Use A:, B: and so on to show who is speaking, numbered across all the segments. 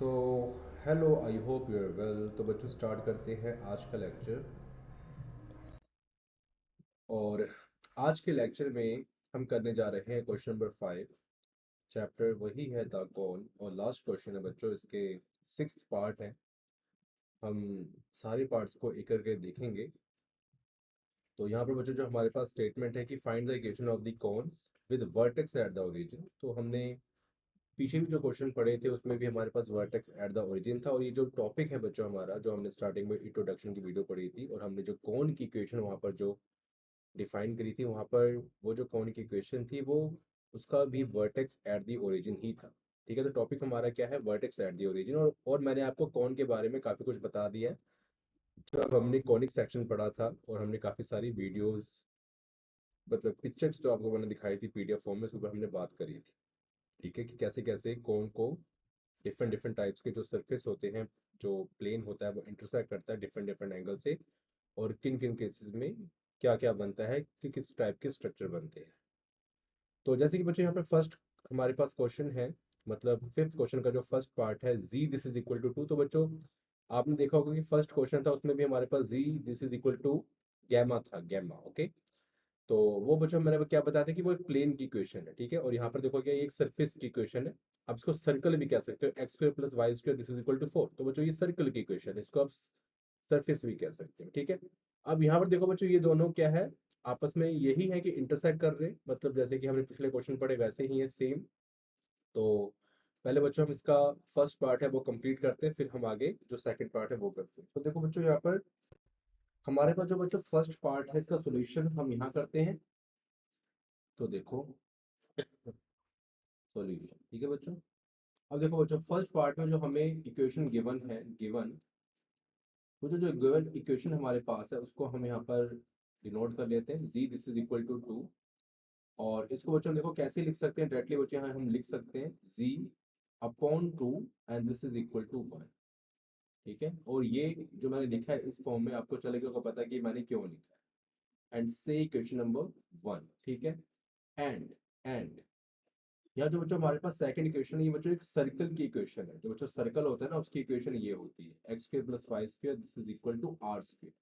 A: So hello, I hope you are well. तो बच्चों start करते हैं आज का लेक्चर। और आज के लेक्चर में हम करने जा रहे हैं क्वेश्चन नंबर 5। चैप्टर वही है द कौन, और लास्ट क्वेश्चन है बच्चों, इसके सिक्स्थ पार्ट है। हम सारे पार्ट्स को एक करके देखेंगे। तो यहाँ पर बच्चों जो हमारे पास स्टेटमेंट है कि find the equation of the cons with vertex at the origin. तो हमने पीछे भी जो क्वेश्चन पढ़े थे उसमें भी हमारे पास वर्टेक्स एट द ओरिजिन था। और ये जो टॉपिक है बच्चों हमारा, जो हमने स्टार्टिंग में इंट्रोडक्शन की वीडियो पढ़ी थी और हमने जो कौन की इक्वेशन वहाँ पर जो डिफाइन करी थी, वहाँ पर वो जो कौन की इक्वेशन थी वो उसका भी वर्टेक्स एट द ओरिजिन ही था। ठीक है, तो टॉपिक हमारा क्या है, वर्टेक्स एट द ओरिजिन। और मैंने आपको कौन के बारे में काफ़ी कुछ बता दिया है जब हमने कॉनिक सेक्शन पढ़ा था। और हमने काफ़ी सारी वीडियोस, मतलब पिक्चर्स जो आपको मैंने दिखाई थी पीडीएफ फॉर्म में, उस पर हमने बात करी थी। ठीक है, कि कैसे कैसे कौन को डिफरेंट डिफरेंट टाइप्स के जो सरफेस होते हैं, जो प्लेन होता है, वो इंटरसेक्ट करता है डिफरेंट डिफरेंट एंगल से। और किन किन केसेस में क्या क्या बनता है, कि किस टाइप के स्ट्रक्चर बनते हैं। तो जैसे कि बच्चों यहाँ पर फर्स्ट हमारे पास क्वेश्चन है, मतलब फिफ्थ क्वेश्चन का जो फर्स्ट पार्ट है, z this is equal to two. तो बच्चों आपने देखा होगा कि फर्स्ट क्वेश्चन था उसमें भी हमारे पास z this is equal to gamma था, गैमा। ओके, तो वो बच्चों मैंने क्या बताया था कि वो एक प्लेन की इक्वेशन है। ठीक है, और यहाँ पर देखो ये एक सरफेस की इक्वेशन है। आप इसको सर्कल भी कह सकते हो, x square plus y square this is equal to 4। तो बच्चों ये सर्कल की इक्वेशन है, इसको आप सरफेस भी कह सकते हो। ठीक है, अब यहाँ पर देखो बच्चों ये दोनों क्या है, आपस में यही है कि इंटरसेक्ट कर रहे हैं, मतलब जैसे कि हमने पिछले क्वेश्चन पढ़े वैसे ही है, सेम। तो पहले बच्चों हम इसका फर्स्ट पार्ट है वो कंप्लीट करते हैं, फिर हम आगे जो सेकंड पार्ट है वो करते हैं। तो देखो बच्चों यहाँ पर हमारे पास जो बच्चों फर्स्ट पार्ट है इसका सॉल्यूशन हम यहाँ करते हैं। तो देखो सॉल्यूशन, ठीक है बच्चों। अब देखो बच्चों फर्स्ट पार्ट में जो हमें इक्वेशन गिवन है, गिवन वो जो गिवन इक्वेशन हमारे पास है उसको हम यहाँ पर डिनोट कर लेते हैं, z this is equal to two. और इसको बच्चों देखो कैसे लिख सकते हैं डायरेक्टली बच्चों, यहाँ हम लिख सकते हैं z upon two and this is equal to one. ठीक है, और ये जो मैंने लिखा है इस फॉर्म में, आपको चलेगा को पता है कि मैंने क्यों लिखा है। And say equation number one. ठीक है, एंड यहाँ जो बच्चों हमारे पास सेकंड इक्वेशन है, ये बच्चों एक सर्कल की इक्वेशन है। जो बच्चों सर्कल होता है ना, उसकी इक्वेशन ये होती है x square plus y square this is equal to r square.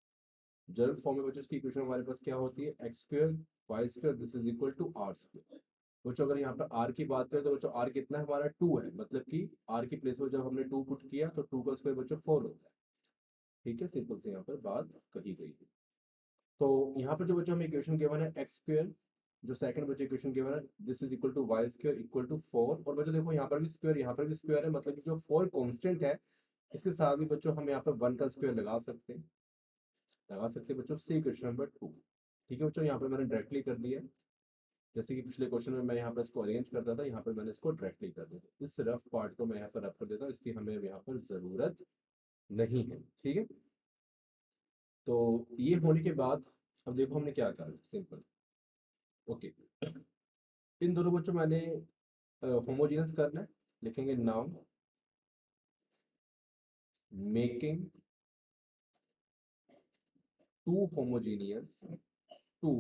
A: General form में बच्चों इसकी इक्वेशन हमारे पास क्या होती है, x square y square this is equal to r square. बच्चों अगर यहाँ पर आर की बात करें तो बच्चों आर कितना है, हमारा टू है। मतलब कि आर की प्लेस में जब हमने टू पुट किया तो टू का स्क्वायर बच्चों फोर होता है। ठीक है, सिंपल से यहाँ पर बात कही गई है। तो यहाँ पर जो बच्चों हमें इक्वेशन गिवन है एक्स स्क्वायर, जो सेकंड बच्चे इक्वेशन गिवन है this is equal to y square equal to four. और बच्चों देखो यहाँ पर भी स्क्वायर, यहाँ पर भी स्क्वायर है, मतलब कि जो फोर कांस्टेंट है इसके साथ भी बच्चों हम यहाँ पर वन का स्क्वायर लगा सकते हैं बच्चों, सी क्वेश्चन नंबर टू। ठीक है बच्चों, यहाँ पर मैंने डायरेक्टली कर दिया। जैसे कि पिछले क्वेश्चन में मैं यहाँ पर इसको अरेंज करता था, यहाँ पर मैंने इसको डायरेक्टली कर दिया। इस रफ पार्ट को मैं यहाँ पर रफ कर देता हूँ, इसकी हमें यहाँ पर जरूरत नहीं है। ठीक है, तो ये होने के बाद अब देखो हमने क्या करा, सिंपल। ओके, इन दोनों बच्चों मैंने होमोजेनियस करना है, लिखेंगे now making to homogeneous, to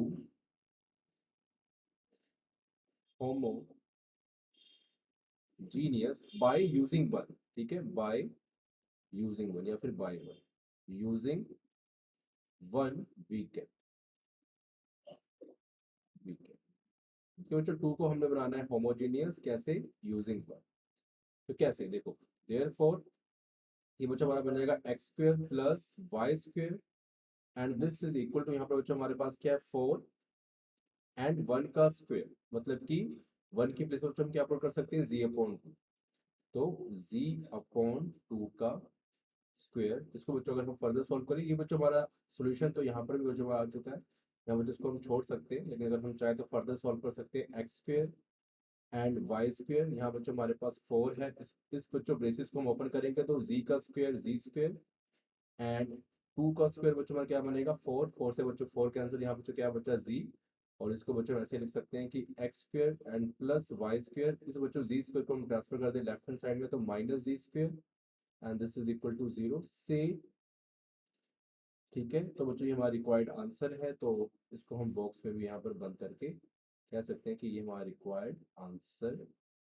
A: homogeneous by using one. ठीक है, बाय यूजिंग वन या फिर by one, using one weekend, क्यों बच्चों टू को हमने बनाना है होमोजेनियस, कैसे, यूजिंग वन। तो कैसे देखो, देयरफॉर ये बच्चों हमारा बन जाएगा x square plus y square and this is equal to, यहाँ पर बच्चों हमारे पास क्या है, फोर एंड वन का स्क्वायर। मतलब कि वन की प्लेस पर हम क्या पुट कर सकते हैं, जी अपॉन टू। तो जी अपॉन टू का स्क्वायर, इसको बच्चों अगर हम फर्दर सॉल्व करें, ये बच्चों हमारा सॉल्यूशन तो यहाँ पर भी बच्चों आ चुका है। यहाँ बच्चों इसको हम छोड़ सकते हैं, लेकिन अगर हम चाहे तो फर्दर सॉल्व कर सकते हैं। X square and y square, यहाँ बच्चों हमारे पास फोर है, इस बच्चों ब्रेसिस को हम ओपन करेंगे तो जी स्क्वायर एंड टू का स्क्वायर बच्चों हमारा क्या बनेगा, फोर। फोर से बच्चों फोर कैंसिल, यहाँ बच्चों क्या बचा, जी। और इसको बच्चों ऐसे लिख सकते हैं कि x square and plus y square, इस बच्चों जी स्क्वायर को हम ट्रांसफर कर दें लेफ्ट हैंड साइड में तो minus z square and this is equal to zero से। ठीक है, तो बच्चों ये हमारा रिक्वायर्ड आंसर है। तो इसको हम बॉक्स में भी यहाँ पर बंद करके कह सकते हैं कि ये हमारा रिक्वायर्ड आंसर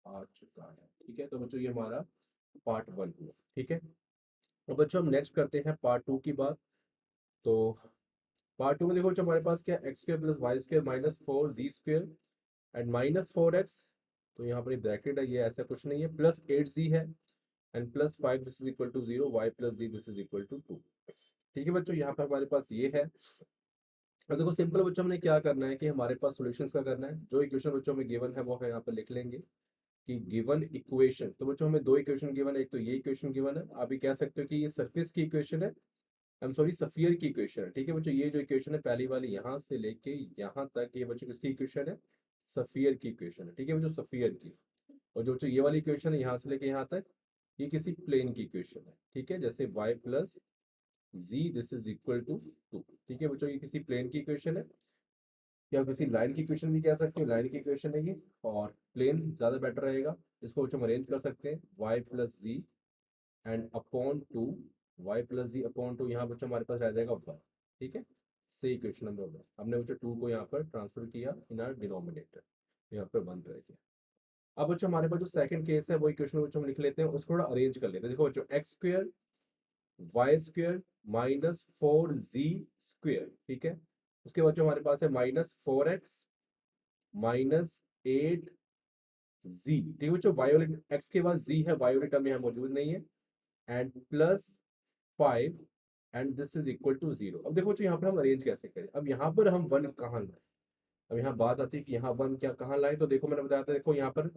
A: आ चुका है। ठीक है, तो बच्चों ये हमारा पार्ट 1 हुआ, ठीक है। अब बच्चों हम नेक्स्ट करते हैं पार्ट 2 की बात। तो पार्ट 2 में देखो जो हमारे पास क्या, x square plus y square minus 4z² and minus 4x, तो यहाँ पर ब्रैकेट है, ये ऐसा कुछ नहीं है, प्लस 8z है and plus 5 this is equal to 0, y plus z this is equal to 2। ठीक है बच्चों, यहाँ पर हमारे पास ये है। अब देखो सिंपल बच्चों हमने क्या करना है कि हमारे पास सॉल्यूशंस का करना है। जो इक्वेशन बच्चों में गिवन है वो हम यहाँ पर लिख लेंगे कि गिवन इक्वेशन, तो बच्चों हमें दो इक्वेशन गिवन है, एक तो ये इक्वेशन गिवन है, आप भी कह सकते हो कि ये सरफेस की इक्वेशन है, आई एम सॉरी सफियर की इक्वेशन है। ठीक है बच्चों, ये जो इक्वेशन है पहली वाली यहाँ से लेके यहाँ तक, ये बच्चों किसकी इक्वेशन है, सफियर की इक्वेशन है। ठीक है बच्चों, सफियर की। और जो बच्चों ये वाली इक्वेशन है यहाँ से लेके यहाँ तक, ये किसी प्लेन की इक्वेशन है। ठीक है, जैसे y plus z this is equal to 2। ठीक है बच्चों, ये किसी प्लेन की इक्वेशन है, या किसी लाइन की इक्वेशन भी कह सकते हो, लाइन की इक्वेशन है ये, और प्लेन ज़्यादा बेटर रहेगा। इसको बच्चों हम अरेंज कर सकते हैं, y plus z and upon 2, y plus z upon 2, यहाँ बच्चों हमारे पास रह जाएगा 1। ठीक है, से इक्वेशन नंबर 1, हमने बच्चों 2 को यहाँ पर ट्रांसफर किया इन आर डिनोमिनेटर, यहाँ पर 1 रह गया। अब बच्चों हमारे पास जो सेकंड केस है वो इक्वेशन बच्चों हम लिख लेते हैं, उसको थोड़ा अरेंज कर लेते हैं। देखो बच्चों, x square y square minus 4z²। ठीक है, उसके बाद जो हमारे पास है माइनस 4x माइनस 8z। ठीक है बच्चों, वाई वाले एक्स के बाद z है, वाई वाले टर्म यहाँ मौजूद नहीं है, and plus 5 and this is equal to 0। अब देखो बच्चों यहाँ पर हम अरेंज कैसे करें, अब यहाँ पर हम 1 कहाँ लाए। अब यहाँ बात आती है कि यहाँ 1 क्या कहाँ लाए, तो देखो मैंने बताया था, देखो यहाँ पर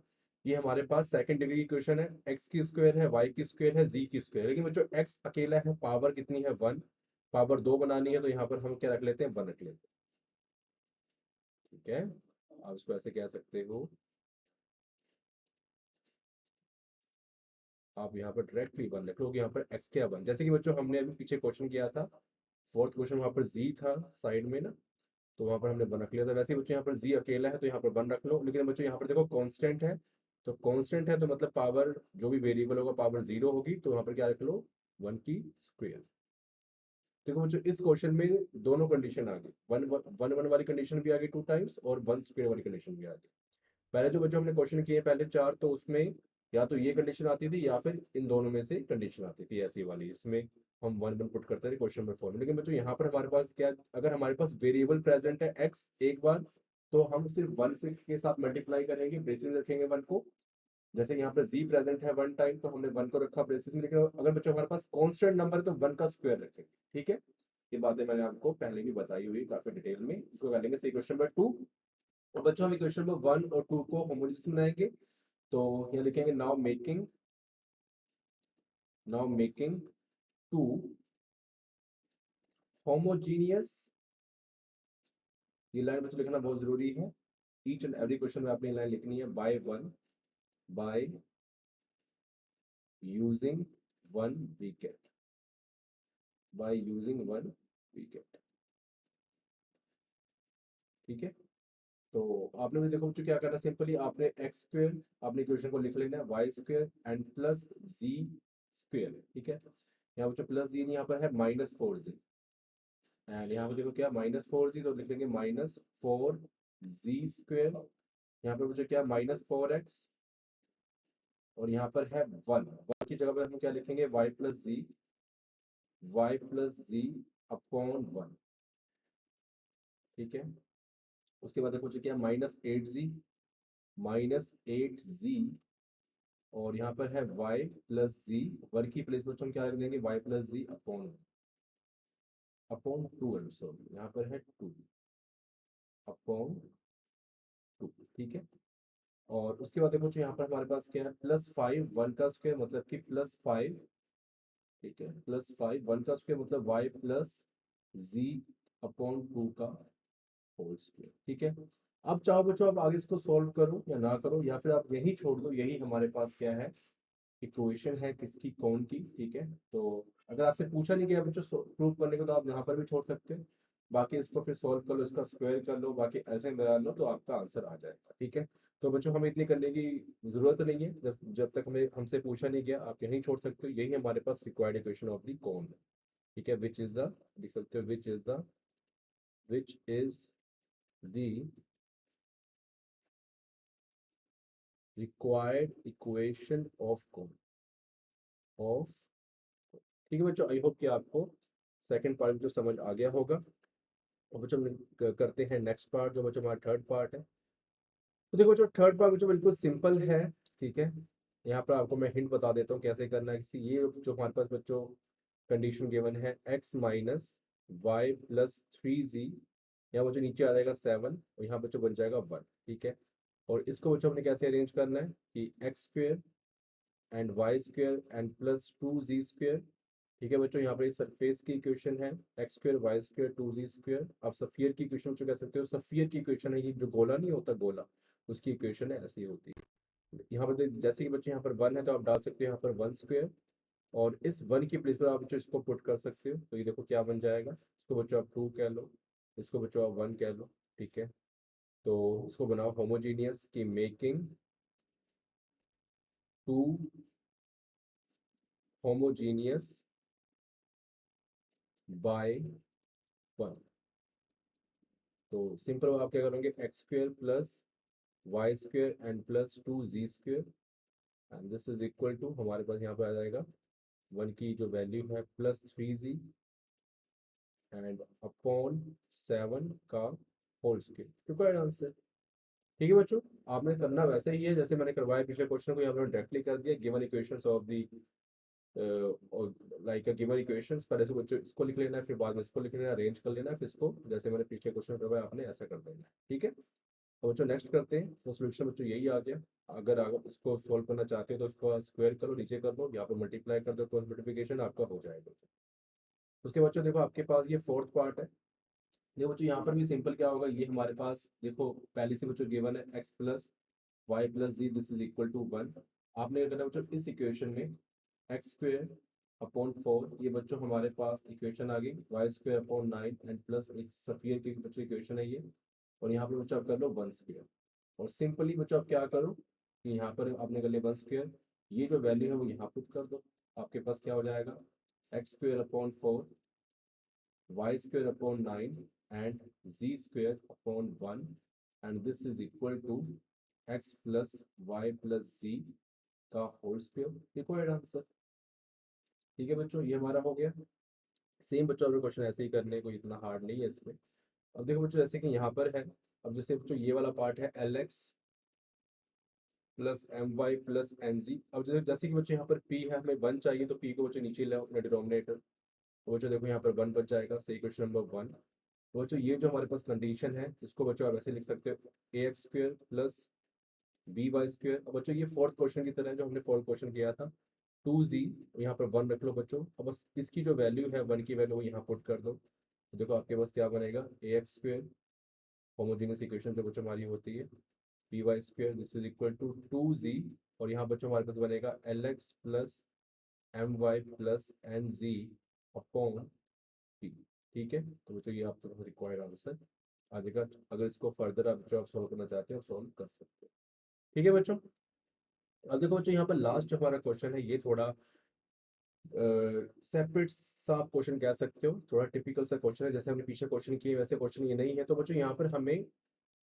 A: ये हमारे पास सेकंड डिग्री की इक्वेशन है, एक्स की स्क्वायर है, वाई की स्क्वायर है, जी की स्क्वायर, लेकिन बच्चों एक्स अकेला है, पावर कितनी है 1, पावर 2 बनानी है, तो यहाँ पर हम क्या रख लेते हैं, 1 रख लेते हैं। ठीक है, आप इसको ऐसे कह सकते हो, आप यहाँ पर डायरेक्टली 1 रख लो, यहाँ पर एक्स क्या 1, जैसे कि बच्चों हमने अभी पीछे क्वेश्चन किया था, फोर्थ क्वेश्चन, वहाँ पर जी था साइड में ना, तो वहाँ पर हमने 1 रख लिया था। वैसे ही बच्चों यहाँ पर जी अकेला है तो यहाँ पर 1 रख लो, लेकिन बच्चों यहाँ पर देखो कांस्टेंट है, तो कांस्टेंट है तो मतलब पावर जो भी वेरिएबल होगा पावर 0 होगी, तो यहाँ पर क्या रख लो, 1 की स्क्वायर। देखो बच्चों इस क्वेश्चन में दोनों कंडीशन आ गई, वन वन वन वाली कंडीशन भी आ गई 2 टाइम्स, और 1 स्क्वायर वाली कंडीशन भी आ गई। पहले जो बच्चों हमने क्वेश्चन किए पहले 4, तो उसमें या तो ये कंडीशन आती थी या फिर इन दोनों में से कंडीशन आती थी ऐसी वाली, इसमें हम 1 1 पुट करते थे क्वेश्चन नंबर 4 में। लेकिन बच्चों यहाँ पर हमारे पास क्या, अगर हमारे पास वेरिएबल प्रेजेंट है एक्स एक बार, तो हम सिर्फ 1 से के साथ मल्टीप्लाई करेंगे, ब्रेसिस में रखेंगे 1 को। जैसे यहाँ पर जी प्रेजेंट है 1 टाइम, तो हमने 1 को रखा ब्रेसिस में, लेकिन अगर बच्चों हमारे पास कांस्टेंट नंबर है तो 1 का स्क्वायर रखेंगे। ठीक है, ये बातें मैंने आपको पहले भी बताई हुई काफी डिटेल में। इसको कर लेंगे क्वेश्चन नंबर 2। और बच्चों हम इक्वेशन नंबर 1 और 2 को होमोजेनियस बनाएंगे, तो यहाँ लिखेंगे नाउ मेकिंग टू होमोजीनियस। ये लाइन बच्चों लिखना बहुत जरूरी है, ईच एंड एवरी क्वेश्चन में आपने लाइन लिखनी है, by using one wicket, bye using one wicket. ठीक है, तो आपने भी देखो बच्चों क्या करना है, सिंपली आपने एक्स स्क्वायर आपने इक्वेशन को लिख लेना है, y square and plus z square. ठीक है, यहाँ बच्चों प्लस जी यहाँ पर है -4z, एंड यहाँ पे देखो क्या -4z, तो लिख देंगे -4z²। यहाँ पर मुझे क्या -4x, और यहाँ पर है 1 की जगह पर हम क्या लिखेंगे, y प्लस जी अपॉन 1। ठीक है, उसके बाद देखो मुझे क्या -8z और यहाँ पर है y+z, 1 की प्लेस पर हम क्या रख देंगे, y+z अपॉन 2 है, सॉरी यहाँ पर है 2 अपॉन 2। ठीक है, और उसके बाद देखो जो यहाँ पर हमारे पास क्या है, +5 1 का स्क्वायर मतलब कि +5। ठीक है, +5 1 का स्क्वायर मतलब y+z अपॉन 2 का होल स्क्वायर। ठीक है, अब चाहो बच्चों आप आगे इसको सॉल्व करो या ना करो, या फिर आप यही छोड़ दो, यही हमारे पास क्या है, इक्वेशन है किसकी, कौन की। ठीक है, तो अगर आपसे पूछा नहीं गया बच्चों प्रूव करने को, तो आप यहाँ पर भी छोड़ सकते हो, बाकी इसको फिर सॉल्व कर लो, इसका स्क्वायर कर लो, बाकी ऐसे लगा लो, तो आपका आंसर आ जाएगा। ठीक है, तो बच्चों हमें इतनी करने की जरूरत नहीं है, जब जब तक हमें हमसे पूछा नहीं गया, आप यहीं छोड़ सकते हो, यही हमारे पास रिक्वायर्ड इक्वेशन ऑफ द कौन है। ठीक है, विच इज द, लिख सकते हो which is the required equation of कौन। ऑफ। ठीक है बच्चों, आई होप कि आपको सेकंड पार्ट जो समझ आ गया होगा। और बच्चों हम करते हैं नेक्स्ट पार्ट, जो बच्चों हमारा थर्ड पार्ट है। तो देखो बच्चों थर्ड पार्ट बच्चों बिल्कुल सिंपल है। ठीक है, यहाँ पर आपको मैं हिंट बता देता हूँ कैसे करना है। किसी ये जो हमारे पास बच्चों कंडीशन गिवन है x minus y plus three z, यहाँ बच्चों नीचे आ जाएगा 7 और यहाँ बच्चों बन जाएगा 1। ठीक है, और इसको बच्चों हमने कैसे अरेंज करना है कि x square and y square and plus two z square. ठीक है बच्चों, यहाँ पर ये सरफेस की इक्वेशन है, x square y square two z square. आप सफियर की इक्वेशन कह सकते हो, सफियर की इक्वेशन है ये, जो गोला नहीं होता गोला, उसकी इक्वेशन है, ऐसी होती है। यहाँ पर जैसे कि बच्चे यहाँ पर 1 है तो आप डाल सकते हो यहाँ पर 1 स्क्वेयर, और इस 1 की प्लेस पर आप बच्चों इसको पुट कर सकते हो। तो ये देखो क्या बन जाएगा, इसको बच्चों आप 2 कह लो, इसको बच्चों आप 1 कह लो। ठीक है, तो इसको बनाओ होमोजीनियस की मेकिंग टू होमोजीनियस बाय 1। तो सिंपल आप क्या करोगे, x square plus y square and plus two z square, and this is equal to हमारे पास यहाँ पे आ जाएगा 1 की जो वैल्यू है plus three ji and upon 7 का होल स्क्वेयर। Required answer. ठीक है बच्चों, आपने करना वैसे ही है जैसे मैंने करवाया पिछले क्वेश्चन को, यहाँ पर डायरेक्टली कर दिया given equations of the like given equations. पहले से बच्चों इसको लिख लेना है, फिर बाद में इसको लिख लेना, अरेंज कर लेना है, फिर इसको जैसे मैंने पिछले क्वेश्चन में करवाया आपने ऐसा कर देना है। ठीक है, तो बच्चों नेक्स्ट करते हैं। इसका सोल्यूशन बच्चों यही आ गया। अगर आप इसको सोल्व करना चाहते हो तो इसको स्क्वायर करो, नीचे कर दो, यहाँ पर मल्टीप्लाई कर दो, क्रॉस मल्टीप्लिकेशन आपका हो जाएगा। उसके बच्चों देखो आपके पास ये फोर्थ पार्ट है। देखो बच्चों यहाँ पर भी सिंपल क्या होगा, ये हमारे पास देखो पहले से बच्चों गिवन है x plus y plus z, this is equal to 1। आपने क्या करना है बच्चों, इस इक्वेशन में एक्स स्क्वेयर अपॉन 4, ये बच्चों हमारे पास इक्वेशन आ गई, y square upon 9 and plus एक सफियर की बच्चों इक्वेशन है ये, और यहाँ पे बच्चों आप कर लो 1 स्क्वेयर। और सिंपली बच्चों आप क्या करो कि यहाँ पर आपने कर लिया 1 स्क्वेयर, ये जो वैल्यू है वो यहाँ पुट कर दो। आपके पास क्या हो जाएगा, x square upon 4 y square upon 9 and z square upon 1, and this is equal to x plus y plus z का होल स्क्वायर। Required answer. ठीक है बच्चों, ये हमारा हो गया। सेम बच्चों अपने क्वेश्चन ऐसे ही करने, कोई इतना हार्ड नहीं है इसमें। अब देखो बच्चों जैसे कि यहाँ पर है, अब जैसे बच्चों ये वाला पार्ट है l x plus m y plus n z. अब जैसे जैसे कि बच्चों यहाँ पर पी है, हमें 1 चाहिए, तो पी को बच्चों नीचे ले आओ अपने डिनोमिनेटर। तो बच्चों देखो यहाँ पर 1 बच जाएगा, सही क्वेश्चन नंबर 1। तो बच्चों ये जो हमारे पास कंडीशन है, इसको बच्चों आप ऐसे लिख सकते हो, a x square plus b y square. अब बच्चों ये फोर्थ क्वेश्चन की तरह है जो हमने फोर्थ क्वेश्चन किया था, टू जी, यहाँ पर 1 रख लो बच्चों। अब बस इसकी जो वैल्यू है 1 की वैल्यू वो यहाँ पुट कर दो। तो देखो आपके पास क्या बनेगा, a x square homogeneous equation जो बच्चों हमारी होती है, b y square this is equal to two z, और यहाँ बच्चों हमारे पास बनेगा l x plus m y plus n z upon p. ठीक है, तो बच्चों ये आपका रिक्वायर्ड आंसर आ जाएगा। अगर इसको फर्दर आप जो आप सॉल्व करना चाहते हो आप सॉल्व कर सकते हो। ठीक है बच्चों, अब देखो बच्चों यहाँ पर लास्ट जो हमारा क्वेश्चन है ये थोड़ा सेपरेट सा क्वेश्चन कह सकते हो, थोड़ा टिपिकल सा क्वेश्चन है, जैसे हमने पीछे क्वेश्चन किए वैसे क्वेश्चन ये नहीं है। तो बच्चों यहाँ पर हमें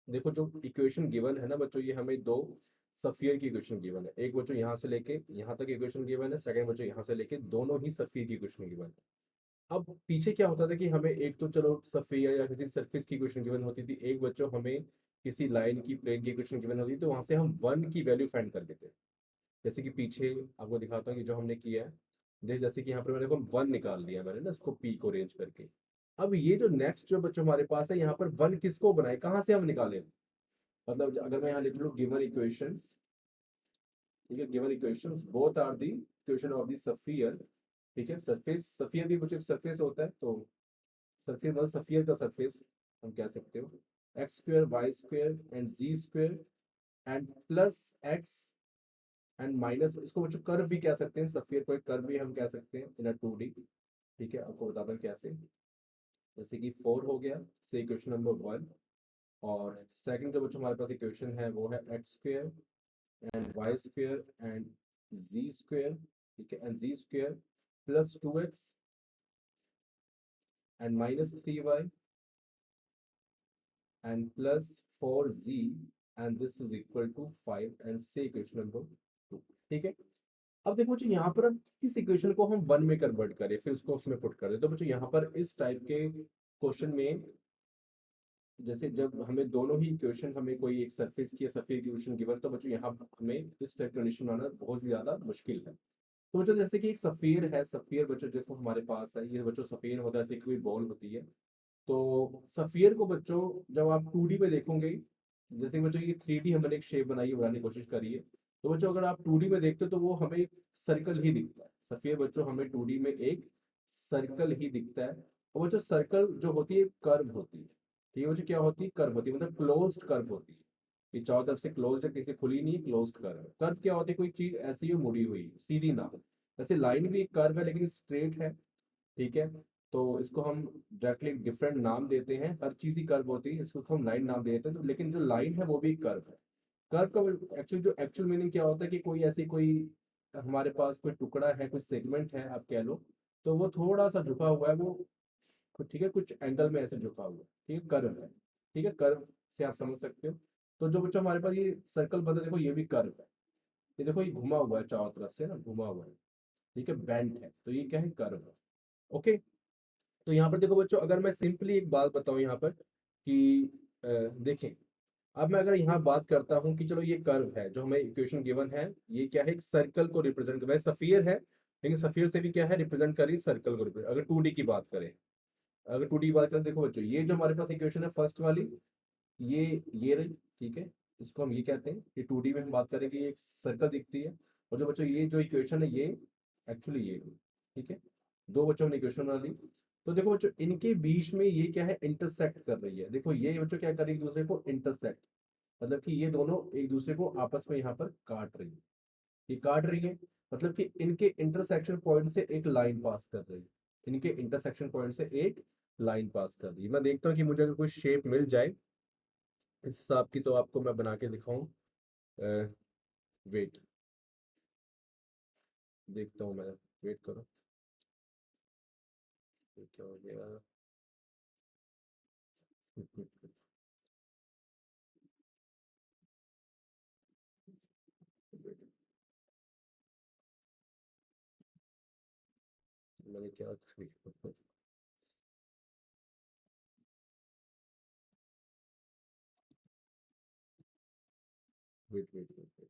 A: देखो जो इक्वेशन गिवन है ना बच्चों, ये हमें दो सफियर की इक्वेशन गिवन है। एक बच्चों यहाँ से लेके यहाँ तक इक्वेशन गिवन है, सेकंड बच्चों यहाँ से लेके दोनों ही सफियर की इक्वेशन गिवन है। अब पीछे क्या होता था कि हमें एक तो चलो सफियर या किसी सरफेस की इक्वेशन गिवन होती थी, एक बच्चों हमें किसी लाइन की प्लेन की इक्वेशन गिवन होती थी, तो वहां से हम 1 की वैल्यू फाइंड कर लेते हैं। जैसे कि पीछे आपको दिखाता हूँ कि जो हमने किया है, जैसे कि यहाँ पर मैंने को 1 निकाल लिया मैंने ना, इसको पी को रेंज करके। अब ये जो नेक्स्ट जो बच्चों हमारे पास है, यहाँ पर 1 किसको बनाए, कहाँ से हम निकाले, मतलब अगर मैं यहाँ लिख लूँ गिवन इक्वेशंस, ठीक है, given equations both are the equation of the sphere. ठीक है, सरफेस स्फीयर भी कुछ एक सरफेस होता है, तो सरफेस मतलब स्फीयर का सरफेस हम कह सकते हो, x square y square and z square and plus x and minus, इसको बच्चों कर्व भी कह सकते हैं, स्फीयर को एक कर्व भी हम कह सकते हैं इन अ 2D। ठीक है, आपको बताता हूँ कैसे। जैसे कि 4 हो गया, से इक्वेशन नंबर 1, और सेकंड जो बच्चों हमारे पास इक्वेशन है वो है x square and y square and z square. ठीक है, and z square plus 2x and minus 3y and plus 4z, and this is equal to 5, and say equation number 2। ठीक है, अब देखो बच्चों यहाँ पर हम किस इक्वेशन को हम वन में कन्वर्ट करें फिर उसको उसमें पुट कर दे, तो बच्चों यहाँ पर इस टाइप के क्वेश्चन में, जैसे जब हमें दोनों ही इक्वेशन, हमें कोई एक सरफेस की सरफेस इक्वेशन गिवन, तो बच्चों यहाँ हमें इस टाइप कंडीशन बनाना बहुत ही ज्यादा मुश्किल है। तो बच्चों जैसे कि एक सफीर है, सफीर बच्चों देखो हमारे पास है, ये बच्चों सफीर होता है, जैसे कोई बॉल होती है। तो सफीर को बच्चों जब आप 2D में देखोगे, जैसे बच्चों ये 3D हमने एक शेप बनाई बनाने की कोशिश करी है, तो बच्चों अगर आप 2D में देखते हो तो वो हमें एक सर्कल ही दिखता है। सफीर बच्चों हमें 2D में एक सर्कल ही दिखता है। और बच्चों सर्कल जो होती है कर्व होती है, ठीक है बच्चों, क्या होती है, कर्व होती है, मतलब क्लोज्ड कर्व होती है। ये चारों तरफ से क्लोज्ड है, किसी खुली नहीं है, क्लोज्ड कर्व है। कर्व क्या होती है, कोई चीज ऐसी ही मुड़ी हुई सीधी ना हो। वैसे लाइन भी एक कर्व है लेकिन स्ट्रेट है, ठीक है। तो इसको हम डायरेक्टली डिफरेंट नाम देते हैं, हर चीज ही कर्व होती है, इसको हम लाइन नाम देते हैं, तो लेकिन जो लाइन है वो भी कर्व है। कर्व का एक्चुअल मीनिंग क्या होता है कि कोई ऐसी कोई हमारे पास कोई टुकड़ा है, कोई सेगमेंट है आप कह लो, तो वो थोड़ा सा झुका हुआ है, वो ठीक है, कुछ एंगल में ऐसे झुका हुआ है, ठीक है, कर्व है। ठीक है, कर्व से आप समझ सकते हो। तो जो बच्चों हमारे पास ये सर्कल बना, देखो ये भी कर्व है। ये देखो ये घुमा हुआ है चारों तरफ से ना, घुमा हुआ है, ठीक है, बेंट है, तो ये क्या है, कर्व है। ओके। तो यहाँ पर देखो बच्चों, अगर मैं सिंपली एक बात बताऊं यहाँ पर कि देखें, अब मैं अगर यहाँ बात करता हूँ कि चलो ये कर्व है जो हमें इक्वेशन गिवन है, ये क्या है, एक सर्कल को रिप्रेजेंट कर, वैसे सफियर है लेकिन सफियर से भी क्या है, रिप्रेजेंट कर रही है सर्कल को अगर 2D की बात करें, अगर 2D की बात करें, देखो बच्चों ये जो हमारे पास इक्वेशन है फर्स्ट वाली, ये रही, ठीक है, इसको हम ये कहते हैं कि 2D में हम बात करें कि ये एक सर्कल दिखती है। और जो बच्चों ये जो इक्वेशन है ये एक्चुअली ये रही, ठीक है, दो बच्चों ने इक्वेशन बना ली। तो देखो बच्चों इनके बीच में ये क्या है, इंटरसेक्ट कर रही है, देखो ये बच्चों क्या कर रही है, एक दूसरे को इंटरसेक्ट, मतलब कि ये दोनों एक दूसरे को आपस में यहाँ पर काट रही है, ये काट रही है, मतलब कि इनके इंटरसेक्शन पॉइंट से एक लाइन पास कर रही है, इनके इंटरसेक्शन पॉइंट से एक लाइन पास कर रही है। मैं देखता हूँ कि मुझे अगर कोई शेप मिल जाए इस हिसाब की, तो आपको मैं बना के दिखाऊं। वेट, देखता हूँ मैं, वेट करो, ये क्या हो गया। मैंने क्या वेट वेट वेट वेट,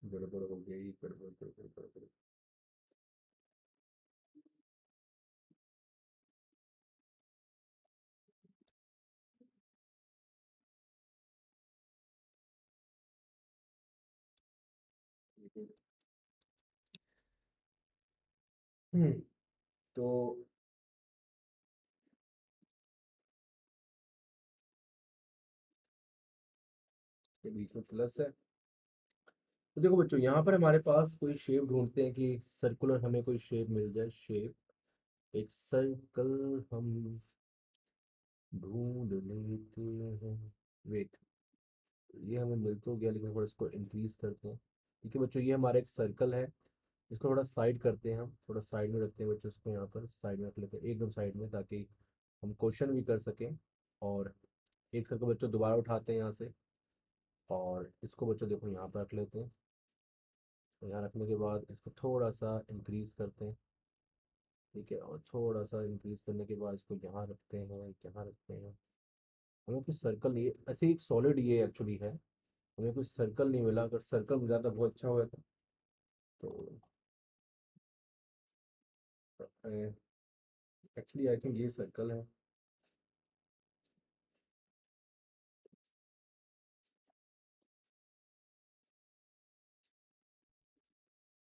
A: गड़बड़ हो गई, गड़बड़ गड़बड़ गड़बड़। हम्म, तो ये बीच में प्लस है। तो देखो बच्चों यहाँ पर हमारे पास कोई शेप ढूंढते हैं कि सर्कुलर हमें कोई शेप मिल जाए, शेप एक सर्कल हम ढूंढ लेते हैं। वेट, ये हमें मिल तो गया लेकिन थोड़ा इसको इंक्रीज करते हैं। ठीक है बच्चों, ये हमारा एक सर्कल है, इसको थोड़ा साइड करते हैं, हम थोड़ा साइड में रखते हैं बच्चों, इसको यहाँ पर साइड में रख लेते हैं, एकदम साइड में, ताकि हम क्वेश्चन भी कर सकें। और एक सर्कल बच्चों दोबारा उठाते हैं यहाँ से, और इसको बच्चों देखो यहाँ पर रख लेते हैं। यहाँ रखने के बाद इसको थोड़ा सा इंक्रीज करते हैं, ठीक है, और थोड़ा सा इंक्रीज करने के बाद इसको यहाँ रखते हैं, यहाँ रखते हैं। हमें कुछ सर्कल नहीं, ऐसे एक सॉलिड ये एक्चुअली है, हमें कुछ सर्कल नहीं मिला, अगर सर्कल मिला तो बहुत अच्छा हुआ था। तो एक्चुअली आई थिंक ये सर्कल है।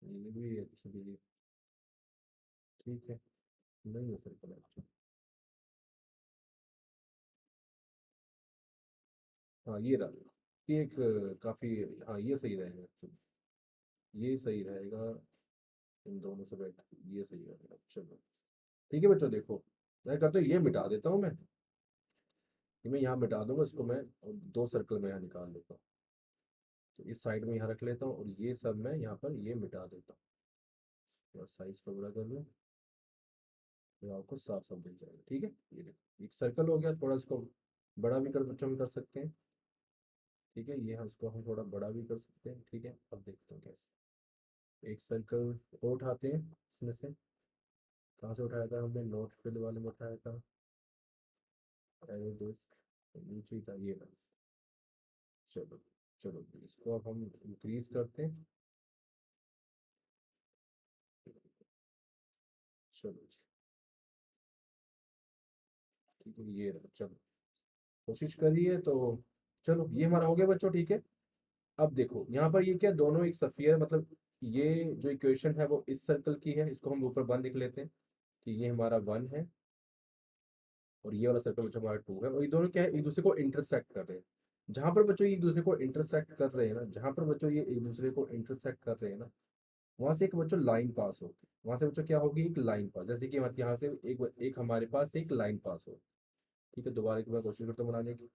A: ये भी एक्चुअली ठीक है, नहीं है सर्कल एक्चुअली। हाँ ये रहा, ये एक काफी, हाँ ये सही रहेगा एक्चुअली, ये सही रहेगा, इन दोनों से बैठ, ये सही रहेगा, चलो। ठीक है बच्चों देखो, मैं करता हूँ ये मिटा देता हूँ मैं, ये मैं यहाँ मिटा दूंगा इसको मैं, और दो सर्कल में यहाँ निकाल देता हूँ। तो इस साइड में यहाँ रख लेता हूँ, और ये सब मैं यहाँ पर ये मिटा देता हूँ, थोड़ा साइज को बड़ा कर लूँ। ये आपको साफ साफ दिख जाएगा। ठीक है, ये देखो एक सर्कल हो गया, थोड़ा इसको बड़ा भी कर बच्चों में कर सकते हैं। ठीक है, ये हम इसको हम थोड़ा बड़ा भी कर सकते हैं। ठीक है, अब देखते हैं कैसे। एक सर्कल और उठाते हैं इसमें से। कहाँ से उठाया था हमने, नोट फिल वाले में उठाया था, एरो डिस्क नीचे ही था, ये रहा। चलो चलो इसको अब हम इंक्रीज करते हैं। चलो जी, ठीक है, ये रहा। चलो कोशिश करिए तो। चलो ये हमारा हो गया बच्चों। ठीक है, अब देखो यहाँ पर ये क्या, दोनों एक सफियर, मतलब ये जो इक्वेशन है वो इस सर्कल की है, इसको हम ऊपर वन लिख लेते हैं कि ये हमारा वन है, और ये वाला सर्कल बच्चों हमारा टू है, और ये दोनों क्या है, एक दूसरे को इंटरसेक्ट कर रहे हैं। जहां पर बच्चों ये एक दूसरे को इंटरसेक्ट कर रहे हैं ना, जहां पर बच्चों ये एक दूसरे को इंटरसेक्ट कर रहे हैं ना, वहां से एक बच्चों लाइन पास होगी। वहां से बच्चों क्या होगी, एक लाइन पास, जैसे कि मत यहाँ से एक हमारे पास एक लाइन पास हो। ठीक है, दोबारा एक बार कोशिश करते हैं बनाने की।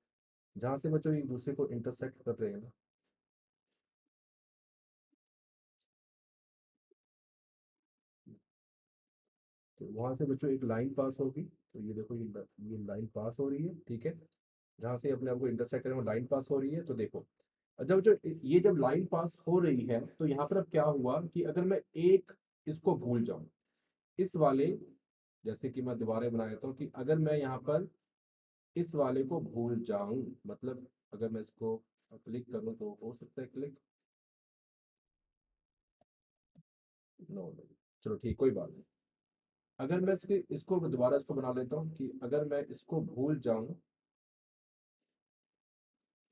A: जहां से बच्चों एक दूसरे को इंटरसेक्ट कर रहे हैं ना, तो वहां से बच्चों एक लाइन पास होगी। तो ये देखो ये लाइन पास हो रही है। ठीक है, जहां से अपने आप को इंटरसेक्ट करें वो लाइन पास हो रही है। तो देखो, जब जो ये जब लाइन पास हो रही है, तो यहाँ पर अब क्या हुआ कि अगर मैं एक इसको भूल जाऊं, इस वाले, जैसे कि मैं दोबारा बना देता हूँ कि अगर मैं यहाँ पर इस वाले को भूल जाऊं, मतलब अगर मैं इसको क्लिक करूं तो हो सकता है क्लिक, नो नो, चलो ठीक, कोई बात नहीं। अगर मैं इसको दोबारा इसको बना लेता हूँ कि अगर मैं इसको भूल जाऊं,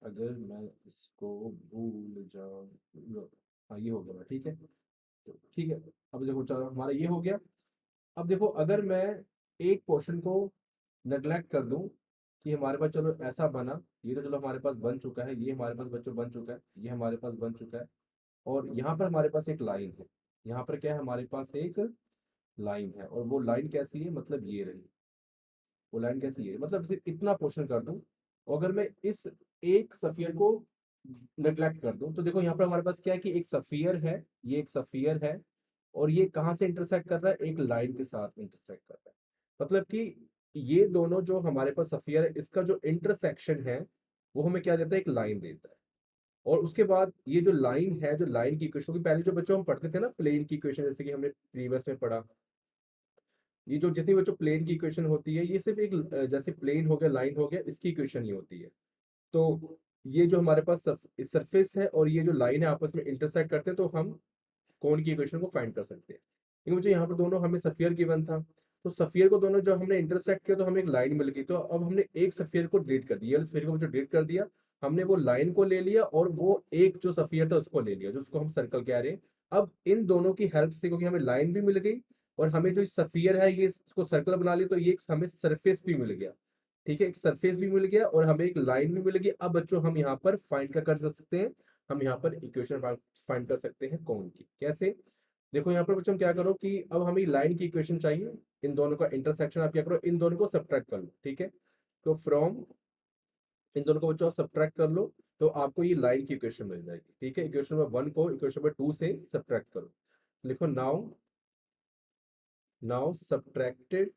A: अगर मैं इसको भूल जाऊं, लो, हाँ ये हो गया। ठीक है, तो ठीक है, अब देखो चलो हमारा ये हो गया। अब देखो अगर मैं एक पोर्शन को नेग्लेक्ट कर दूं, कि हमारे पास चलो ऐसा बना, ये तो चलो हमारे पास बन चुका है, ये हमारे पास बच्चों बन चुका है, ये हमारे पास बन चुका है, और यहाँ पर हमारे पास एक लाइन है। यहाँ पर क्या है, हमारे पास एक लाइन है, और वो लाइन कैसी है, मतलब ये रही। वो लाइन कैसी है, मतलब सिर्फ इतना पोर्शन कर दूं, और अगर मैं इस एक सफियर को नेग्लेक्ट कर दूं, तो देखो यहाँ पर हमारे पास क्या है कि एक सफियर है, ये एक सफियर है, और ये कहाँ से इंटरसेक्ट कर रहा है, एक लाइन के साथ इंटरसेक्ट कर रहा है। मतलब कि ये दोनों जो हमारे पास सफियर है, इसका जो इंटरसेक्शन है वो हमें क्या देता है, एक लाइन देता है। और उसके बाद ये जो लाइन है, जो लाइन की इक्वेशन, क्योंकि पहले जो बच्चों हम पढ़ते थे ना प्लेन की इक्वेशन, जैसे कि हमने प्रीवियस में पढ़ा, ये जो जितनी बच्चों प्लेन की इक्वेशन होती है, ये सिर्फ एक जैसे प्लेन हो गया, लाइन हो गया, इसकी इक्वेशन ही होती है। तो ये जो हमारे पास सरफेस है और ये जो लाइन है आपस में इंटरसेक्ट करते हैं, तो हम कोण की इक्वेशन को फाइंड कर सकते हैं। लेकिन मुझे यहाँ पर दोनों हमें सफियर गिवन था, तो सफियर को दोनों जब हमने इंटरसेक्ट किया तो हमें एक लाइन मिल गई। तो अब हमने एक सफियर को डिलीट कर दिया, सफियर को जो डिलीट कर दिया, हमने वो लाइन को ले लिया, और वो एक जो सफियर था उसको ले लिया, जो उसको हम सर्कल कह रहे हैं। अब इन दोनों की हेल्प से, क्योंकि हमें लाइन भी मिल गई और हमें जो सफियर है ये इसको सर्कल बना लिया, तो ये एक हमें सरफेस भी मिल गया। ठीक है, एक सरफेस भी मिल गया और हमें एक लाइन भी मिल गई। अब बच्चों हम यहाँ पर फाइंड कर सकते हैं, हम यहाँ पर इक्वेशन फाइंड कर सकते हैं कोण की। कैसे, देखो यहाँ पर बच्चों क्या करो कि अब हमें लाइन की इक्वेशन चाहिए, इन दोनों का इंटरसेक्शन, आप क्या करो, इन दोनों को सब्ट्रैक्ट कर लो। ठीक है, तो फ्रॉम, इन दोनों को बच्चों आप सब्ट्रैक्ट कर लो, तो आपको ये लाइन की इक्वेशन मिल जाएगी। ठीक है, इक्वेशन नंबर वन को इक्वेशन नंबर टू से सब्ट्रैक्ट करो। लिखो now, now subtracted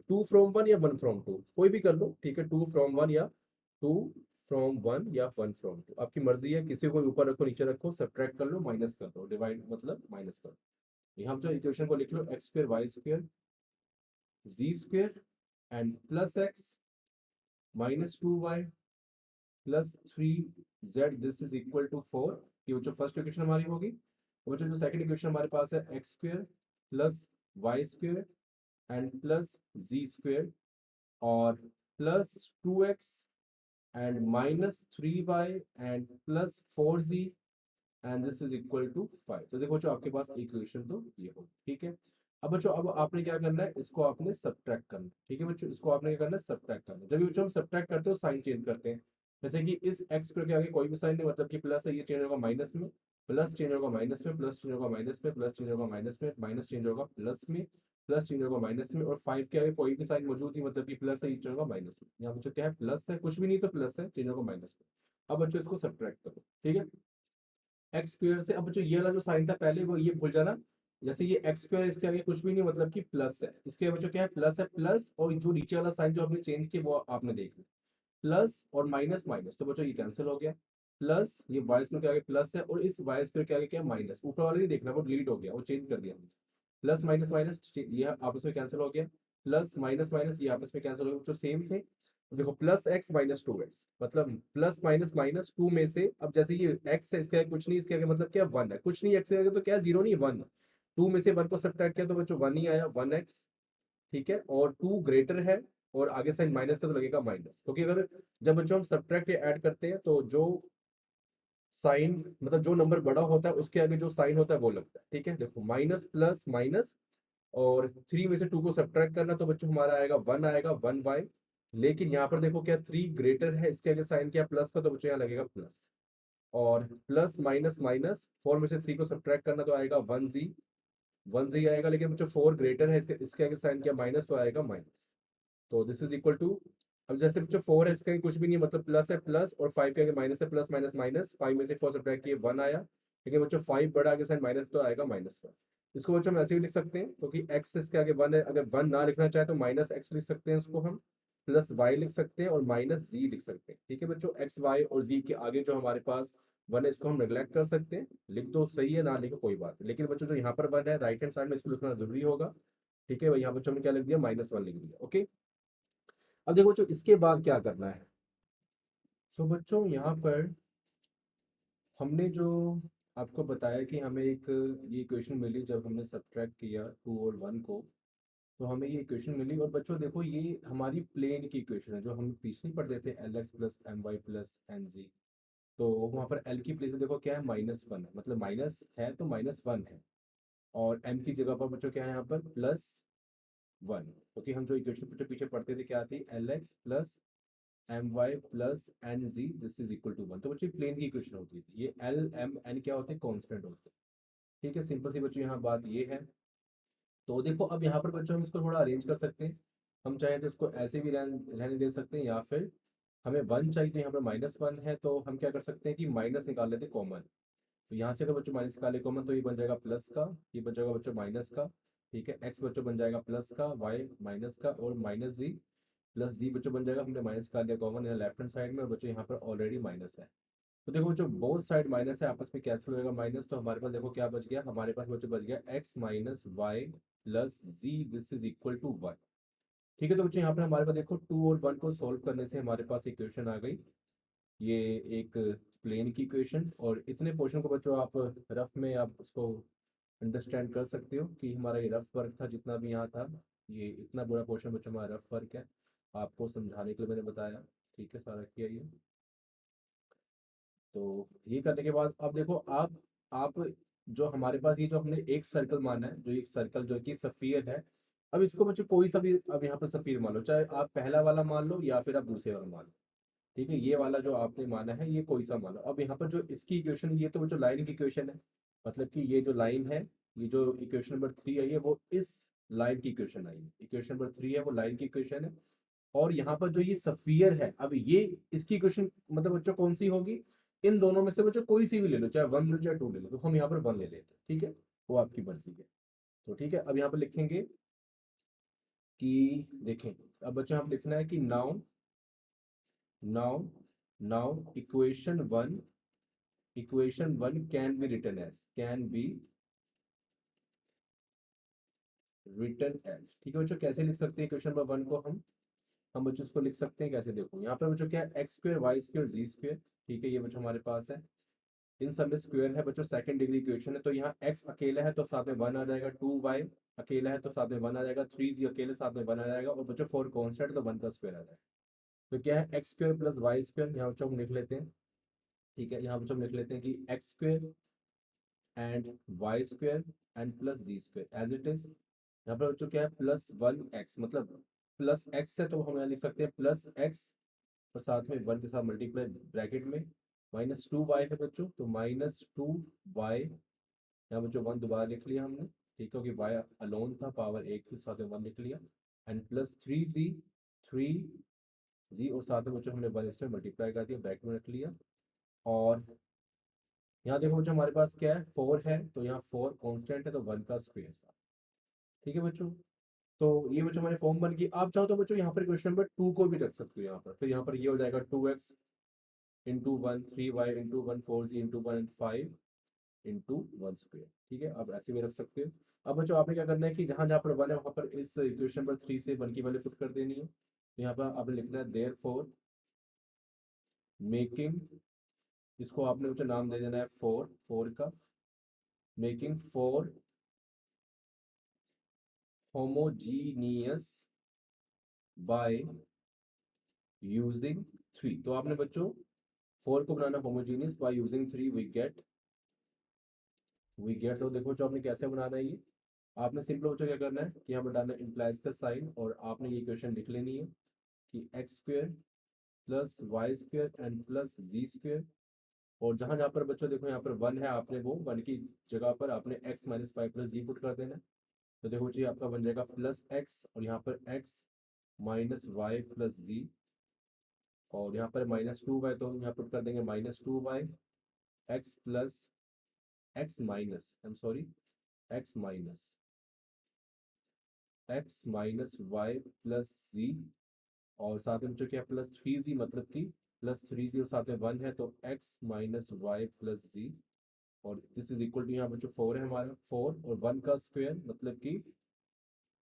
A: two from one या वन फ्रॉम टू, कोई भी कर लो। ठीक है, टू फ्रॉम वन या टू फ्रॉम वन या वन फ्रॉम टू, आपकी मर्जी है, किसी को ऊपर रखो नीचे रखो, सब्ट्रैक्ट कर लो, माइनस कर लो, डिवाइड मतलब माइनस कर लो। यहाँ जो इक्वेशन को लिख लो, x square y square z square and plus x minus two y plus three z, this is equal to four. ये जो फर्स्ट इक्वेशन हमारी होगी। वो जो सेकंड इक्वेशन हमारे पास है, x square plus y square and plus z square और plus two x and minus three y and plus four z and this is equal to five. तो देखो जो आपके पास इक्वेशन तो ये हो। ठीक है, अब बच्चों अब आपने क्या करना है, इसको आपने सब्ट्रैक्ट करना है। ठीक है बच्चों, इसको आपने क्या करना है, सब्ट्रैक्ट करना है। जब बच्चों हम सब्ट्रैक्ट करते हो साइन चेंज करते हैं, जैसे कि इस एक्स के आगे कोई भी साइन नहीं, मतलब कि प्लस है, ये चेंज होगा माइनस में, प्लस चेंज होगा माइनस में, प्लस चेंज होगा माइनस में, प्लस चेंज होगा माइनस में, माइनस चेंज होगा प्लस में, प्लस चेंज होगा माइनस में, और फाइव के आगे कोई भी साइन मौजूद नहीं, मतलब कि प्लस है, ये चेंज होगा माइनस में। यहाँ बच्चों क्या है, प्लस है, कुछ भी नहीं तो प्लस है, चेंज होगा माइनस में। अब बच्चों इसको सब्ट्रैक्ट करो। ठीक है, एक्स स्क्वायर से, अब जो ये वाला जो साइन था पहले वो ये भूल जाना, जैसे ये एक्स स्क्वायर इसके आगे कुछ भी नहीं, मतलब कि प्लस है, इसके बच्चों क्या है, प्लस है, प्लस और जो नीचे वाला साइन जो आपने चेंज किया वो आपने देख लिया, प्लस और माइनस माइनस, तो बच्चों ये कैंसिल हो गया, प्लस ये वाई स्क्वायर के आगे प्लस है और इस वाई स्क्वायर के आगे क्या माइनस, ऊपर वाला नहीं देखना, वो डिलीट हो गया, वो चेंज कर दिया हमने, प्लस माइनस माइनस ये आपस में कैंसिल हो गया, प्लस माइनस माइनस ये आपस में कैंसिल हो गया, जो सेम थे। देखो plus x minus to x, मतलब प्लस माइनस माइनस टू में से, अब जैसे ये एक्स है इसके आगे कुछ नहीं, इसके आगे मतलब क्या वन है, कुछ नहीं एक्स के आगे तो क्या जीरो नहीं वन, टू में से वन को सब्ट्रैक्ट किया तो बच्चों वन ही आया, वन एक्स। ठीक है, और टू ग्रेटर है और आगे साइन माइनस का तो लगेगा माइनस, क्योंकि अगर जब बच्चों हम सब्ट्रैक्ट या ऐड करते हैं तो जो साइन मतलब जो नंबर बड़ा होता है उसके आगे जो साइन होता है वो लगता है। ठीक है, देखो माइनस प्लस माइनस और थ्री में से टू को सब्ट्रैक्ट करना तो बच्चों हमारा आएगा वन, आएगा वन वाई। लेकिन यहाँ पर देखो क्या थ्री ग्रेटर है, इसके आगे साइन किया प्लस का तो बच्चों यहाँ लगेगा प्लस, और प्लस माइनस माइनस फोर में से थ्री को सब्ट्रैक्ट करना तो आएगा वन जी, वन जी आएगा, लेकिन बच्चों फोर ग्रेटर है, इसके आगे साइन किया माइनस तो आएगा माइनस। तो दिस इज इक्वल टू, अब जैसे बच्चों फोर है इसका आगे कुछ भी नहीं है, मतलब प्लस है प्लस और फाइव के आगे माइनस है, प्लस माइनस माइनस, फाइव में से फोर सब्ट्रैक्ट किए वन आया, लेकिन बच्चों फाइव बड़ा आगे साइन माइनस तो आएगा माइनस वन। इसको बच्चों हम ऐसे भी लिख सकते हैं, क्योंकि एक्स इसके आगे वन है, अगर वन ना लिखना चाहे तो माइनस एक्स लिख सकते हैं उसको हम, प्लस वाई लिख सकते हैं और माइनस जी लिख सकते हैं। ठीक है बच्चों, एक्स वाई और जी के आगे जो हमारे पास वन है इसको हम नेग्लेक्ट कर सकते हैं, लिख दो सही है, ना लिखो कोई बात नहीं, लेकिन बच्चों जो यहाँ पर वन है राइट हैंड साइड में इसको लिखना जरूरी होगा। ठीक है भाई, यहाँ बच्चों में क्या लिख दिया, माइनस वन लिख दिया। ओके, अब देखो बच्चों इसके बाद क्या करना है। सो बच्चों यहाँ पर हमने जो आपको बताया कि हमें एक ये इक्वेशन मिली जब हमने सब्ट्रैक्ट किया टू और वन को, तो हमें ये इक्वेशन मिली, और बच्चों देखो ये हमारी प्लेन की इक्वेशन है जो हम पीछे नहीं पढ़ते थे, l x plus m y plus n z. तो वहाँ पर एल की प्लेस में देखो क्या है, माइनस वन है, मतलब माइनस है तो माइनस वन है, और एम की जगह पर बच्चों क्या है यहाँ पर प्लस वन, क्योंकि हम जो इक्वेशन बच्चों पीछे पढ़ते थे क्या थी, l x plus m y plus n z this is equal to one, तो बच्चों प्लेन की इक्वेशन होती थी, ये एल एम एन क्या होते हैं, कॉन्स्टेंट होते हैं। ठीक है, सिंपल सी बच्चों यहाँ बात ये है। तो देखो अब यहाँ पर बच्चों हम इसको थोड़ा अरेंज कर सकते हैं, हम चाहें तो इसको ऐसे भी रहने दे सकते हैं, या फिर हमें वन चाहिए तो यहाँ पर माइनस वन है, तो हम क्या कर सकते हैं कि माइनस निकाल लेते हैं कॉमन, तो यहाँ से अगर बच्चों माइनस निकाले कॉमन तो ये बन जाएगा प्लस का, ये बन जाएगा बच्चों माइनस का। ठीक है, एक्स बच्चों बन जाएगा प्लस का, वाई माइनस का, और माइनस जी, प्लस जी बच्चों बन जाएगा, हमने माइनस निकाल लिया कॉमन यहाँ लेफ्ट हैंड साइड में, और बच्चों यहाँ पर ऑलरेडी माइनस है। तो देखो बच्चों बोथ साइड माइनस है, आपस में कैंसिल हो जाएगा माइनस, तो हमारे पास देखो क्या बच गया, हमारे पास बच्चों बच गया x minus y plus z this is equal to one. ठीक है, तो बच्चों यहाँ पर हमारे पास देखो टू और वन को सोल्व करने से हमारे पास इक्वेशन आ गई, ये एक प्लेन की इक्वेशन, और इतने पोर्शन को बच्चों आप रफ में आप उसको अंडरस्टैंड कर सकते हो कि हमारा ये रफ वर्क था जितना भी यहाँ था, ये इतना बुरा पोर्शन बच्चों हमारा रफ वर्क है, आपको समझाने के लिए मैंने बताया। ठीक है, सारा किया ये। तो ये करने के बाद अब देखो आप जो हमारे पास ये जो हमने एक सर्कल माना है, जो एक सर्कल जो कि सफियर है, अब इसको बच्चों कोई सा भी अब यहाँ पर सफियर मान लो, चाहे आप पहला वाला मान लो या फिर आप दूसरे वाला मान लो। ठीक है, ये वाला जो आपने माना है ये कोई सा मानो, अब यहाँ पर जो इसकी इक्वेशन ये तो जो लाइन की इक्वेशन है, मतलब कि ये जो लाइन है, ये जो इक्वेशन नंबर थ्री आई है वो इस लाइन की इक्वेशन आई है, इक्वेशन नंबर थ्री है वो लाइन की इक्वेशन है। और यहाँ पर जो ये सफियर है, अब ये इसकी इक्वेशन मतलब बच्चों कौन सी होगी, इन दोनों में से बच्चों कोई सी भी ले लो, चाहे वन ले लो चाहे टू ले लो, तो हम यहाँ पर वन ले लेते हैं। ठीक है, वो आपकी मर्जी है। तो ठीक है, अब यहाँ पर लिखेंगे कि देखें, अब बच्चों हम लिखना है कि now now now equation one can be written as. ठीक है बच्चों, कैसे लिख सकते हैं इक्वेशन नंबर वन को हम बच्चों इसको लिख सकते हैं कैसे, देखो यहाँ पर बच्चों क्या है, एक्स स्क्वायर वाई स्क्वायर जी स्क्वायर। ठीक है, ये बच्चों हमारे पास है, इन सब में स्क्वायर है बच्चों, सेकंड डिग्री इक्वेशन है, तो यहाँ एक्स अकेला है तो साथ में वन आ जाएगा, टू वाई अकेला है तो साथ में वन आ जाएगा, थ्री जी अकेले साथ में वन आ जाएगा, और बच्चों फोर कॉन्स्टेंट तो वन का स्क्वायर आ जाएगा। तो क्या है, x square plus y square, यहाँ बच्चों हम लिख लेते हैं। ठीक है, यहाँ बच्चों हम लिख लेते हैं कि x square and y square and plus z square as it is. यहाँ पर बच्चों क्या है, प्लस वन एक्स, मतलब प्लस एक्स है तो हम यहाँ लिख सकते हैं प्लस एक्स, और साथ में वन के साथ मल्टीप्लाई ब्रैकेट में, माइनस टू वाई है बच्चों, तो माइनस टू वाई, यहाँ बच्चों वन दोबारा लिख लिया हमने। ठीक है, क्योंकि वाई अलोन था, पावर एक थी, साथ में वन लिख लिया, एंड प्लस थ्री जी और साथ में बच्चों हमने वन इसमें मल्टीप्लाई कर दिया, ब्रैकेट में रख लिया, और यहाँ देखो बच्चों हमारे पास क्या है, 4 है, तो यहाँ 4 कांस्टेंट है, तो 1 का स्क्वायर था। ठीक है बच्चों, तो ये बच्चों हमारी फॉर्म बन गई। आप चाहो तो बच्चों यहाँ पर क्वेश्चन नंबर 2 को भी रख सकते हो यहाँ पर, फिर यहाँ पर ये हो जाएगा 2x into 1 3y into 1 4z into 1 5 into 1 square. ठीक है, आप ऐसे भी रख सकते हो। अब बच्चों आपने क्या करना है कि जहाँ जहाँ पर 1 है वहाँ पर इस इक्वेशन नंबर 3 से 1 की वैल्यू पुट कर देनी है। यहाँ पर आपने लिखना है देयरफॉर मेकिंग, इसको आपने बच्चों नाम दे देना है 4, 4 का मेकिंग 4 होमोजीनियस बाय यूजिंग 3। तो आपने बच्चों 4 को बनाना homogeneous by using 3, we get. तो देखो जो आपने कैसे बनाना है ये, आपने सिंपल बच्चों क्या करना है कि यहाँ पर डालना इम्प्लाइज का साइन, और आपने ये इक्वेशन लिख लेनी है कि x square plus y square and plus z square. और जहां जहां पर बच्चों देखो यहाँ पर 1 है, आपने वो 1 की जगह पर आपने x माइनस फाइव प्लस जी पुट कर देना है। तो देखो जी आपका बन जाएगा प्लस एक्स, और यहाँ पर x minus y plus z, और यहाँ पर -2y, तो यहाँ पुट कर देंगे -2y x plus x minus I am sorry x minus y plus z, और साथ में बच्चों क्या प्लस 3z, मतलब कि प्लस 3z और साथ में 1 है, तो x minus y plus z, और दिस इज इक्वल टू यहाँ बच्चों 4 है हमारा, 4 और 1 का स्क्वायर मतलब कि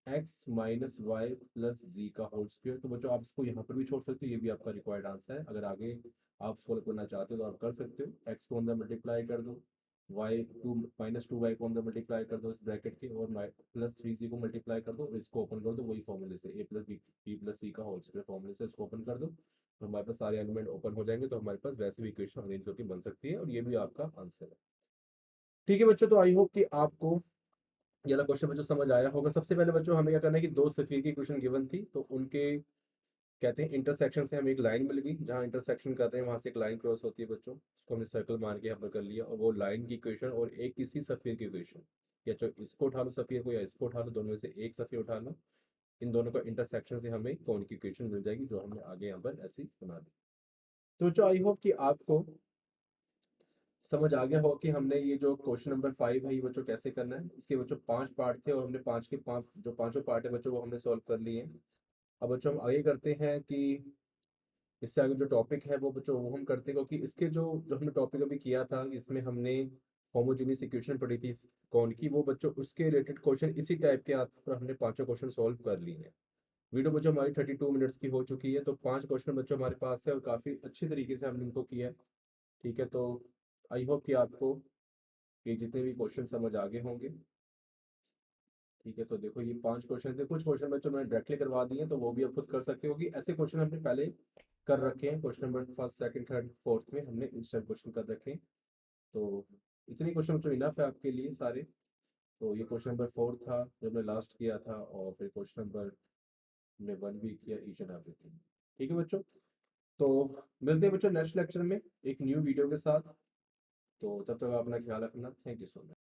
A: x माइनस वाई प्लस जी का होल स्क्वायर। तो बच्चों आप इसको यहाँ पर भी छोड़ सकते हो, ये भी आपका रिक्वायर्ड आंसर है। अगर आगे आप सोल्व करना चाहते हो तो आप कर सकते हो। x को अंदर मल्टीप्लाई कर दो, y टू -2y को अंदर मल्टीप्लाई कर दो इस ब्रैकेट के, और प्लस 3z को मल्टीप्लाई कर दो, और इसको ओपन कर दो वही फॉर्मूले से, a प्लस बी प्लस सी का होल स्क्वायर फॉर्मूले से इसको ओपन कर दो, तो हमारे पास सारे एलिमेंट ओपन हो जाएंगे, तो हमारे पास वैसे भी इक्वेशन अरेंज करके बन सकती है, और ये भी आपका आंसर है। ठीक है बच्चों, तो आई होप कि आपको ये वाला क्वेश्चन बच्चों समझ आया होगा। सबसे पहले बच्चों हमें क्या करना है कि दो सफीर की इक्वेशन गिवन थी, तो उनके कहते हैं इंटरसेक्शन से हमें एक लाइन मिल गई, जहाँ इंटरसेक्शन कर रहे हैं वहां से एक लाइन क्रॉस होती है बच्चों, उसको हमने सर्कल मार के यहाँ पर कर लिया, और वो लाइन की इक्वेशन और एक किसी सफीर की इक्वेशन, या जो इसको उठा लो सफीर को, या इसको उठा लो, दोनों में से एक सफीर उठा लो, इन दोनों का इंटरसेक्शन से हमें कौन की इक्वेशन मिल जाएगी, जो हमने आगे यहाँ पर ऐसी बना दी। तो जो आई होप कि आपको समझ आ गया होगा कि हमने ये जो क्वेश्चन नंबर 5 है ये बच्चों कैसे करना है। इसके बच्चों 5 पार्ट थे, और हमने 5 के 5 जो पांचों पार्ट है बच्चों वो हमने सॉल्व कर लिए हैं। अब बच्चों हम आगे करते हैं कि इससे आगे जो टॉपिक है वो बच्चों वो हम करते हैं, क्योंकि इसके जो जो हमने टॉपिक अभी किया था इसमें हमने होमोजेनियस इक्वेशन पढ़ी थी कौन की, वो बच्चों उसके रिलेटेड क्वेश्चन इसी टाइप के आधार पर हमने पांचों क्वेश्चन सॉल्व कर लिए हैं। वीडियो बच्चों हमारी 32 मिनट्स की हो चुकी है, तो 5 क्वेश्चन बच्चों हमारे पास है, और काफ़ी अच्छी तरीके से हमने इनको किया है। ठीक है, तो आई होप कि आपको ये जितने भी क्वेश्चन समझ आ गए होंगे। ठीक है, तो देखो ये 5 क्वेश्चन थे, कुछ क्वेश्चन बच्चों मैंने डायरेक्टली करवा दिए हैं, तो वो भी आप खुद कर सकते हो, कि ऐसे क्वेश्चन हमने पहले कर रखे हैं, question number first second third fourth में हमने इंस्टेंट क्वेश्चन कर रखे हैं। तो इतने क्वेश्चन बच्चों इनफ है आपके लिए सारे। तो ये क्वेश्चन नंबर 4 था जो हमने लास्ट किया था, और फिर क्वेश्चन नंबर हमने 1 भी किया, ईच एंड एवरीथिंग। ठीक है बच्चों, तो मिलते हैं बच्चों नेक्स्ट लेक्चर में एक न्यू वीडियो के साथ। तो तब तक आप अपना ख्याल रखना। Thank you so much.